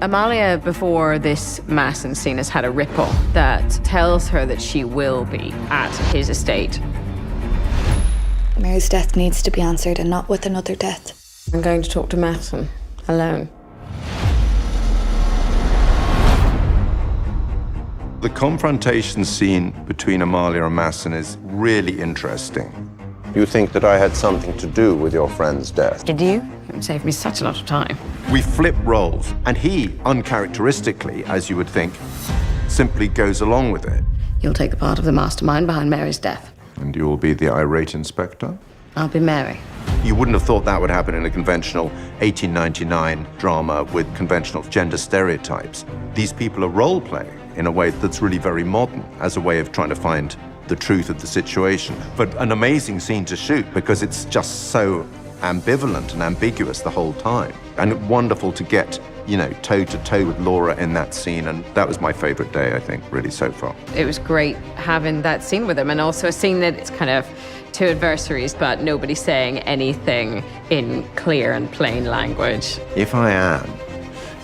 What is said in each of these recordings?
Amalia, before this Massen scene, has had a ripple that tells her that she will be at his estate. Mary's death needs to be answered, and not with another death. I'm going to talk to Massen, alone. The confrontation scene between Amalia and Massen is really interesting. You think that I had something to do with your friend's death? Did you? It would save me such a lot of time. We flip roles, and he, uncharacteristically, as you would think, simply goes along with it. You'll take the part of the mastermind behind Mary's death. And you will be the irate inspector? I'll be Mary. You wouldn't have thought that would happen in a conventional 1899 drama with conventional gender stereotypes. These people are role-playing in a way that's really very modern, as a way of trying to find the truth of the situation. But an amazing scene to shoot because it's just so ambivalent and ambiguous the whole time. And wonderful to get, toe to toe with Laura in that scene. And that was my favorite day, I think, really, so far. It was great having that scene with him, and also a scene that it's kind of two adversaries, but nobody saying anything in clear and plain language. If I am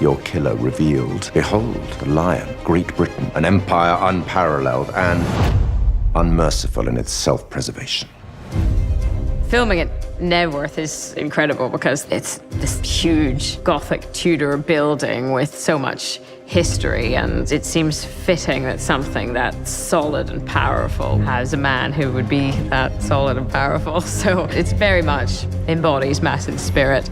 your killer revealed, behold, the lion, Great Britain, an empire unparalleled and unmerciful in its self-preservation. Filming at Nebworth is incredible because it's this huge Gothic Tudor building with so much history, and it seems fitting that something that's solid and powerful has a man who would be that solid and powerful. So it's very much embodies Massen's spirit.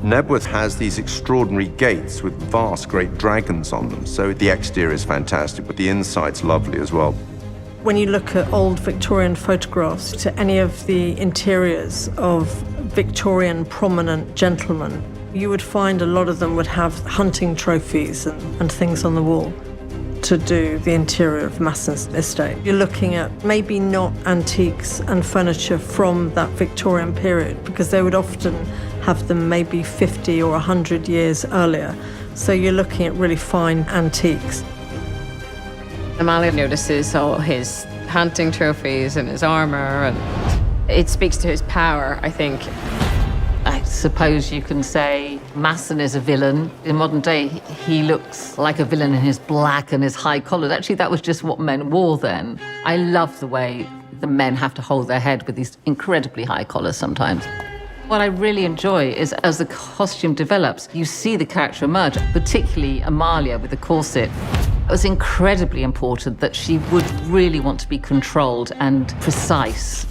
Nebworth has these extraordinary gates with vast, great dragons on them. So the exterior is fantastic, but the inside's lovely as well. When you look at old Victorian photographs to any of the interiors of Victorian prominent gentlemen, you would find a lot of them would have hunting trophies and things on the wall to do the interior of Massen's estate. You're looking at maybe not antiques and furniture from that Victorian period, because they would often have them maybe 50 or 100 years earlier. So you're looking at really fine antiques. Amalia notices all his hunting trophies and his armor, and it speaks to his power, I think. I suppose you can say Massen is a villain. In modern day, he looks like a villain in his black and his high collars. Actually, that was just what men wore then. I love the way the men have to hold their head with these incredibly high collars sometimes. What I really enjoy is as the costume develops, you see the character emerge, particularly Amalia with the corset. It was incredibly important that she would really want to be controlled and precise.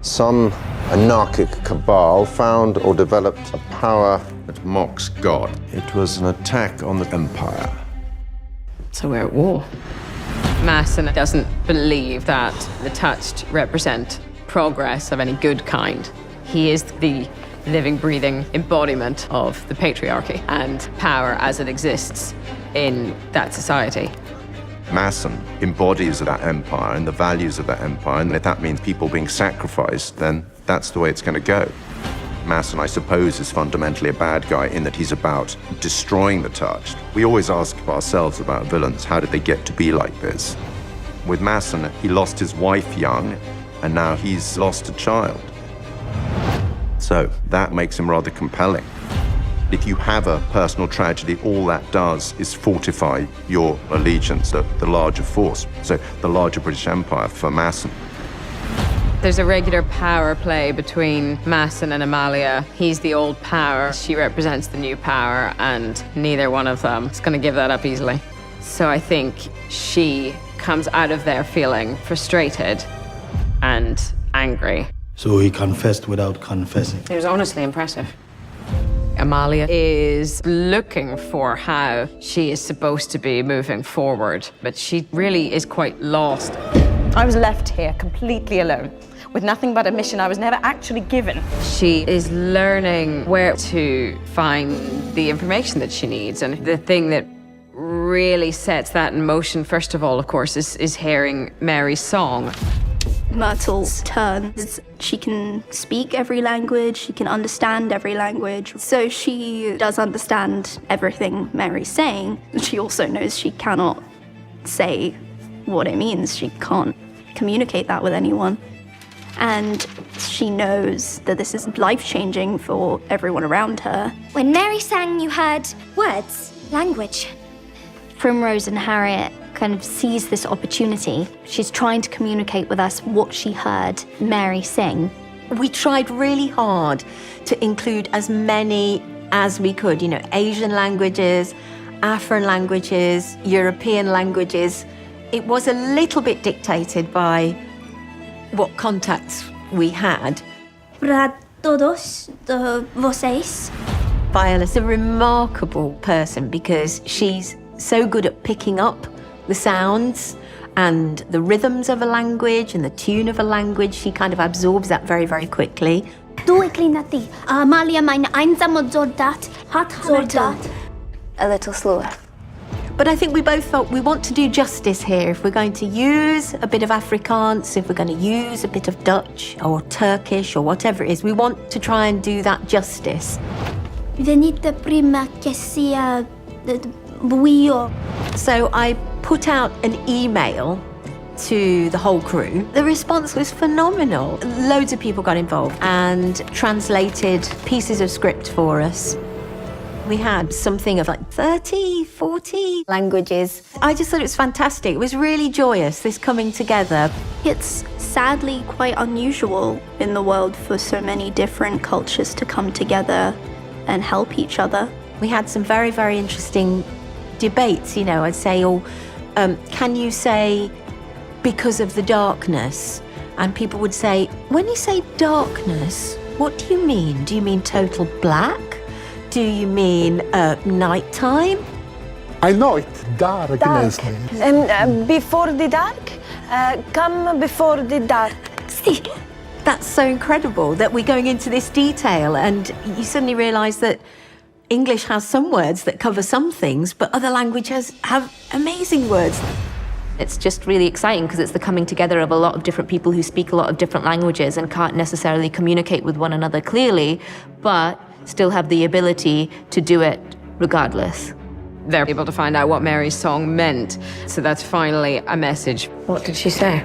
Some anarchic cabal found or developed A power that mocks God. It was an attack on the empire. So we're at war. Massen doesn't believe that the touched represent progress of any good kind. He is the living, breathing embodiment of the patriarchy and power as it exists in that society. Massen embodies that empire and the values of that empire, and if that means people being sacrificed, then that's the way it's going to go. Massen, I suppose, is fundamentally a bad guy in that he's about destroying the touched. We always ask ourselves about villains, how did they get to be like this? With Massen, he lost his wife young, and now he's lost a child. So that makes him rather compelling. If you have a personal tragedy, all that does is fortify your allegiance to the larger force, so the larger British Empire for Massen. There's a regular power play between Massen and Amalia. He's the old power, she represents the new power, and neither one of them is going to give that up easily. So I think she comes out of there feeling frustrated and angry. So he confessed without confessing. It was honestly impressive. Amalia is looking for how she is supposed to be moving forward, but she really is quite lost. I was left here completely alone, with nothing but a mission I was never actually given. She is learning where to find the information that she needs, and the thing that really sets that in motion, first of all, of course, is hearing Mary's song. Myrtle's turn is she can speak every language, she can understand every language. So she does understand everything Mary's saying. She also knows she cannot say what it means. She can't communicate that with anyone. And she knows that this is life-changing for everyone around her. When Mary sang, you heard words, language. Primrose and Harriet kind of sees this opportunity. She's trying to communicate with us what she heard Mary sing. We tried really hard to include as many as we could, you know, Asian languages, Afro languages, European languages. It was a little bit dictated by what contacts we had. Para todos vocês. Viola's a remarkable person because she's so good at picking up the sounds and the rhythms of a language and the tune of a language. She kind of absorbs that very, very quickly. Du iklinati. Amalia meine einsame Soldat hat Soldat. A little slower. But I think we both felt we want to do justice here. If we're going to use a bit of Afrikaans, if we're going to use a bit of Dutch or Turkish or whatever it is, we want to try and do that justice. Venite prima che sia buio. So I put out an email to the whole crew. The response was phenomenal. Loads of people got involved and translated pieces of script for us. We had something of like 30, 40 languages. I just thought it was fantastic. It was really joyous, this coming together. It's sadly quite unusual in the world for so many different cultures to come together and help each other. We had some very, very interesting debates, you know. I'd say, can you say because of the darkness? And people would say, when you say darkness, what do you mean? Do you mean total black? Do you mean nighttime? I know it, darkness. Before the dark, come before the dark. See, that's so incredible that we're going into this detail and you suddenly realise that English has some words that cover some things, but other languages have amazing words. It's just really exciting because it's the coming together of a lot of different people who speak a lot of different languages and can't necessarily communicate with one another clearly, but still have the ability to do it regardless. They're able to find out what Mary's song meant. So that's finally a message. What did she say?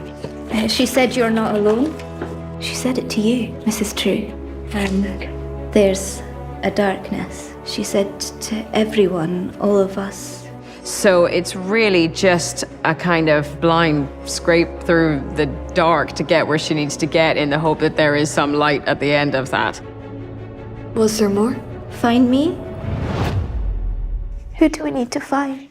She said you're not alone. She said it to you, Mrs. True. And there's a darkness. She said to everyone, all of us. So it's really just a kind of blind scrape through the dark to get where she needs to get in the hope that there is some light at the end of that. Was there more? Find me. Who do we need to find?